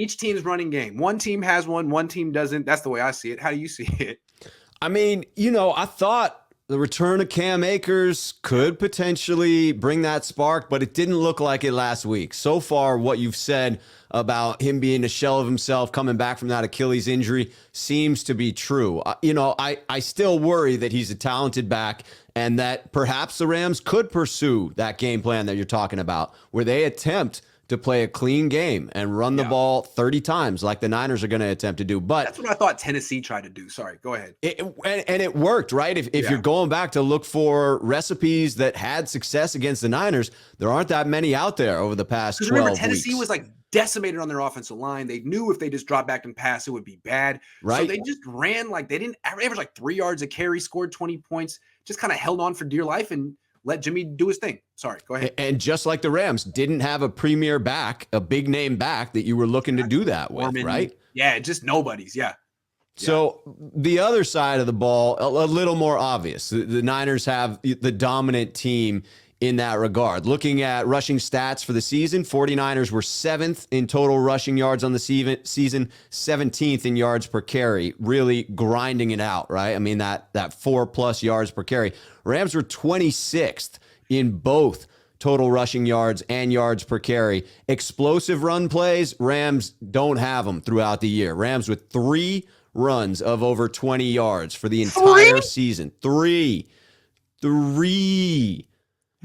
Each team's running game. One team has one team doesn't. That's the way I see it. How do you see it? I mean, I thought the return of Cam Akers could potentially bring that spark, but it didn't look like it last week. So far, what you've said about him being a shell of himself, coming back from that Achilles injury, seems to be true. I still worry that he's a talented back and that perhaps the Rams could pursue that game plan that you're talking about, where they attempt to play a clean game and run the ball 30 times like the Niners are going to attempt to do. But that's what I thought Tennessee tried to do. Sorry, go ahead. And it worked, right? If you're going back to look for recipes that had success against the Niners, there aren't that many out there over the past 12 remember, Tennessee weeks. was like decimated on their offensive line. They knew if they just dropped back and passed, it would be bad. Right. So they just ran like they didn't average like 3 yards a carry, scored 20 points, just kind of held on for dear life and let Jimmy do his thing. Sorry, go ahead. And just like the Rams didn't have a premier back, a big name back that you were looking to do that with, right? Yeah, just nobody's. Yeah. So the other side of the ball, a little more obvious. The Niners have the dominant team in that regard. Looking at rushing stats for the season, 49ers were 7th in total rushing yards on the season, 17th in yards per carry, really grinding it out, right? I mean, that 4+ yards per carry. Rams were 26th in both total rushing yards and yards per carry. Explosive run plays, Rams don't have them throughout the year. Rams with 3 runs of over 20 yards for the entire season. 3.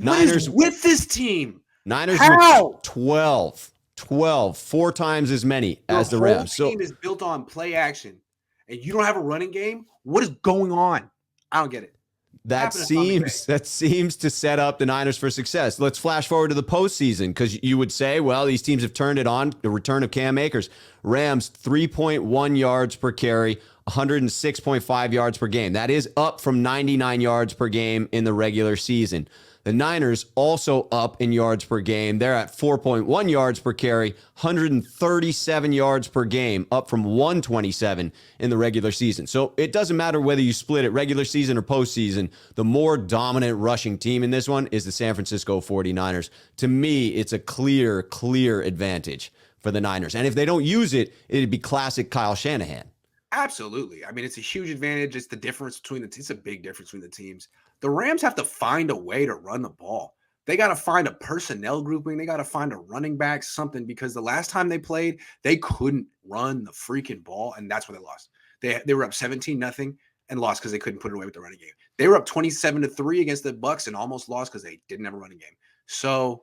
Niners with this team. Niners with 12, 4 times as many as the Rams. So team is built on play action, and you don't have a running game. What is going on? I don't get it. That seems to set up the Niners for success. Let's flash forward to the postseason, because you would say, well, these teams have turned it on. The return of Cam Akers. Rams 3.1 yards per carry, 106.5 yards per game. That is up from 99 yards per game in the regular season. The Niners also up in yards per game. They're at 4.1 yards per carry, 137 yards per game, up from 127 in the regular season. So it doesn't matter whether you split it regular season or postseason. The more dominant rushing team in this one is the San Francisco 49ers. To me, it's a clear advantage for the Niners. And if they don't use it, it'd be classic Kyle Shanahan. Absolutely. I mean, it's a huge advantage. It's the difference between it's a big difference between the teams. The Rams have to find a way to run the ball. They got to find a personnel grouping. They got to find a running back, something, because the last time they played, they couldn't run the freaking ball, and that's where they lost. They were up 17-0 and lost because they couldn't put it away with the running game. They were up 27-3 against the Bucs and almost lost because they didn't have a running game. So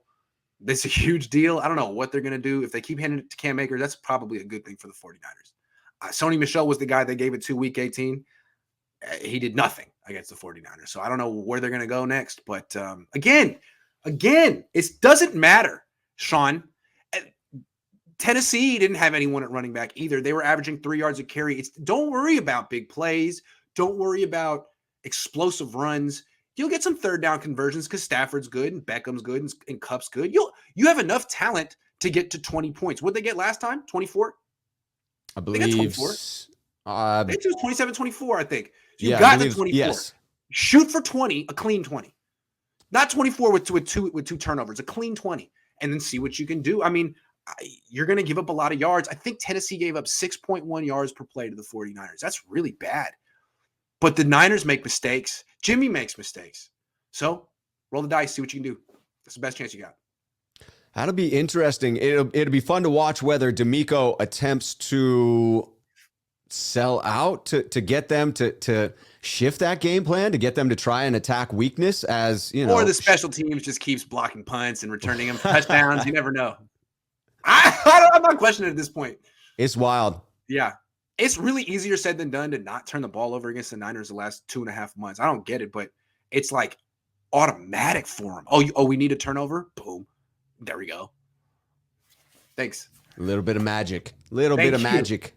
this is a huge deal. I don't know what they're going to do. If they keep handing it to Cam Akers, that's probably a good thing for the 49ers. Sony Michel was the guy they gave it to week 18. He did nothing against the 49ers. So I don't know where they're going to go next. But again, it doesn't matter, Sean. Tennessee didn't have anyone at running back either. They were averaging 3 yards a carry. Don't worry about big plays. Don't worry about explosive runs. You'll get some third down conversions because Stafford's good and Beckham's good and Kupp's good. You have enough talent to get to 20 points. What'd they get last time? 24? I believe they got 24. It was 27-24, I think. So you got the 24. Yes. Shoot for 20, a clean 20. Not 24 with two turnovers, a clean 20. And then see what you can do. I mean, you're going to give up a lot of yards. I think Tennessee gave up 6.1 yards per play to the 49ers. That's really bad. But the Niners make mistakes. Jimmy makes mistakes. So roll the dice, see what you can do. That's the best chance you got. That'll be interesting. It'll be fun to watch whether D'Amico attempts to sell out to get them to shift that game plan, to get them to try and attack weakness, as you know. Or the special teams just keeps blocking punts and returning them touchdowns. You never know. I'm not questioning it at this point. It's wild. Yeah. It's really easier said than done to not turn the ball over against the Niners the last 2.5 months. I don't get it, but it's like automatic for them. Oh, we need a turnover? Boom. There we go. Thanks. A little bit of magic. Little bit of magic.